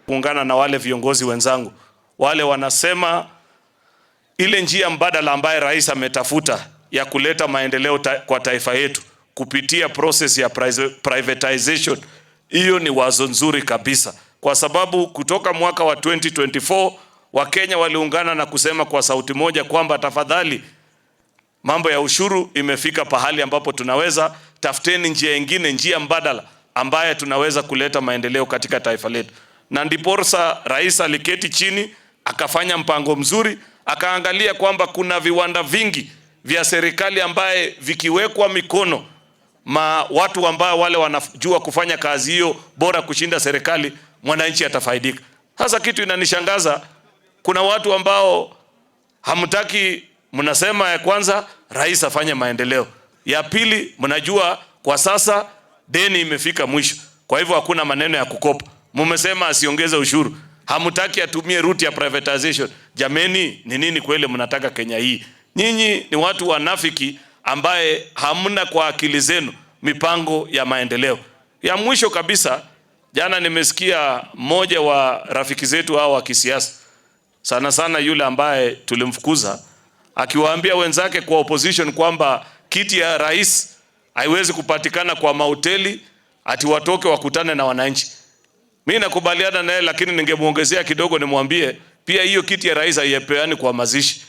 kuungana na wale viongozi wenzangu wale wanasema ile njia mbadala ambaye rais ametafuta ya kuleta maendeleo kwa taifa yetu kupitia process ya privatization, hiyo ni wazo nzuri kabisa, kwa sababu kutoka mwaka wa 2024 Wakenya waliungana na kusema kwa sauti moja kwamba tafadhali, mambo ya ushuru imefika pahali ambapo tunaweza tafuteni njia nyingine, njia mbadala ambaye tunaweza kuleta maendeleo katika taifa letu. Na ndiposa rais aliketi chini akafanya mpango mzuri, akaangalia kwamba kuna viwanda vingi vya serikali ambaye vikiwekwa mikono watu ambao wale wanajua kufanya kazi hiyo bora kushinda serikali, mwananchi atafaidika. Sasa kitu inanishangaza, kuna watu ambao hamtaki, mnasema ya kwanza rais afanye maendeleo, ya pili mnajua kwa sasa deni imefika mwisho, kwa hivyo hakuna maneno ya kukopa. Mmesema asiongeze ushuru, hamtaki atumie route ya privatization. Jameni, ni nini kweli mnataka Kenya hii? Nyinyi ni watu wanafiki ambaye hamna kwa akili zenu mipango ya maendeleo. Ya mwisho kabisa, jana nimesikia mmoja wa rafiki zetu hao wa kisiasa, sana sana yule ambaye tulimfukuza, akiwaambia wenzake kwa opposition kwamba kiti ya rais haiwezi kupatikana kwa mahoteli, ati watoke wakutane na wananchi. Mimi nakubaliana naye, lakini ningemuongezea kidogo nimwambie pia hiyo kiti ya rais haipeani kwa mazishi.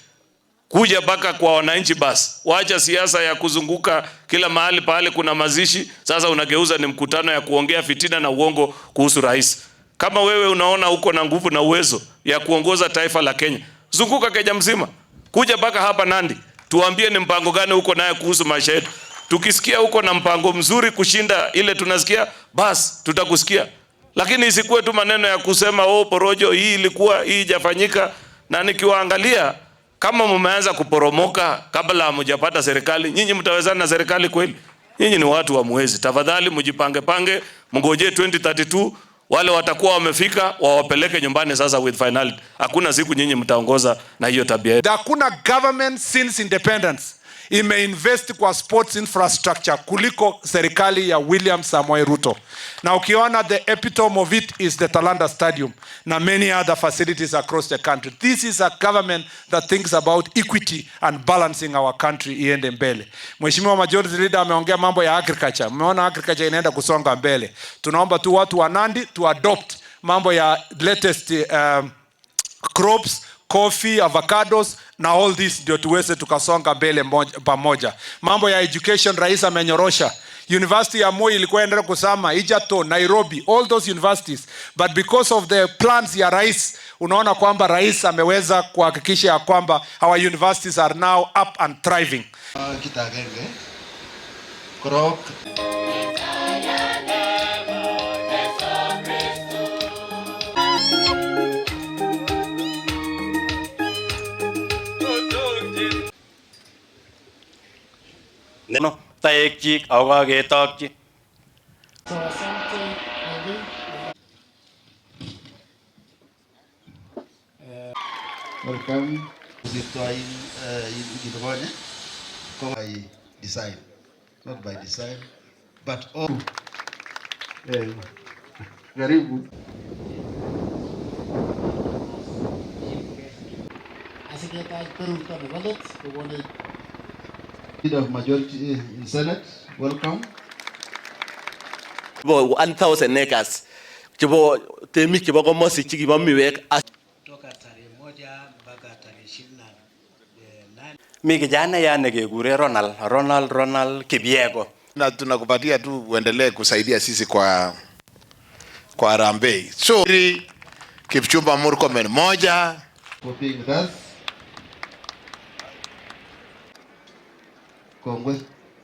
Kuja baka kwa wananchi basi. Waacha siasa ya kuzunguka kila mahali pale kuna mazishi, sasa unageuza ni mkutano ya kuongea fitina na uongo kuhusu rais. Kama wewe unaona uko na nguvu na uwezo ya kuongoza taifa la Kenya, zunguka Kenya mzima. Kuja baka hapa Nandi, tuambie ni mpango gani uko naye kuhusu maisha yetu. Tukisikia uko na mpango mzuri kushinda ile tunasikia, basi tutakusikia. Lakini isikuwe tu maneno ya kusema porojo hii ilikuwa, hii hajafanyika. Na nikiwaangalia kama mmeanza kuporomoka kabla hamjapata serikali, nyinyi mtawezana na serikali kweli? Nyinyi ni watu wa mwezi. Tafadhali mjipange, mngojee 2032 wale watakuwa wamefika wawapeleke nyumbani sasa with finality. Hakuna siku nyinyi mtaongoza na hiyo tabia. Hakuna government since independence imeinvest kwa sports infrastructure kuliko serikali ya William Samoei Ruto. Na ukiona the epitome of it is the Talanta Stadium na many other facilities across the country. This is a government that thinks about equity and balancing our country iende mbele. Mheshimiwa Majority Leader ameongea mambo ya agriculture. Mmeona agriculture inaenda kusonga mbele. Tunaomba tu watu wa Nandi to adopt mambo ya latest crops, coffee, avocados na all this ndio tuweze tukasonga mbele pamoja. Mambo ya education rais amenyorosha. University ya Moi ilikuwa inaenda kusama, Egerton, Nairobi, all those universities. But because of the plans ya rais, unaona kwamba rais ameweza kuhakikisha ya kwamba our universities are now up and thriving. Neno taekchi au ketokchi. Welcome by design, not by design, but all. Karibu. Of majority in Senate, welcome. 1,000 acres. Kibo temi kibo kwa mosi kibo miwek. Toka tarehe 1 mpaka tarehe 28. Mi kijana nekekure Ronald Kibiego. Na tunakupatia tu uendelee kusaidia sisi kwa harambee. So Kipchumba Murkomen moja. For being with us. Kongwe.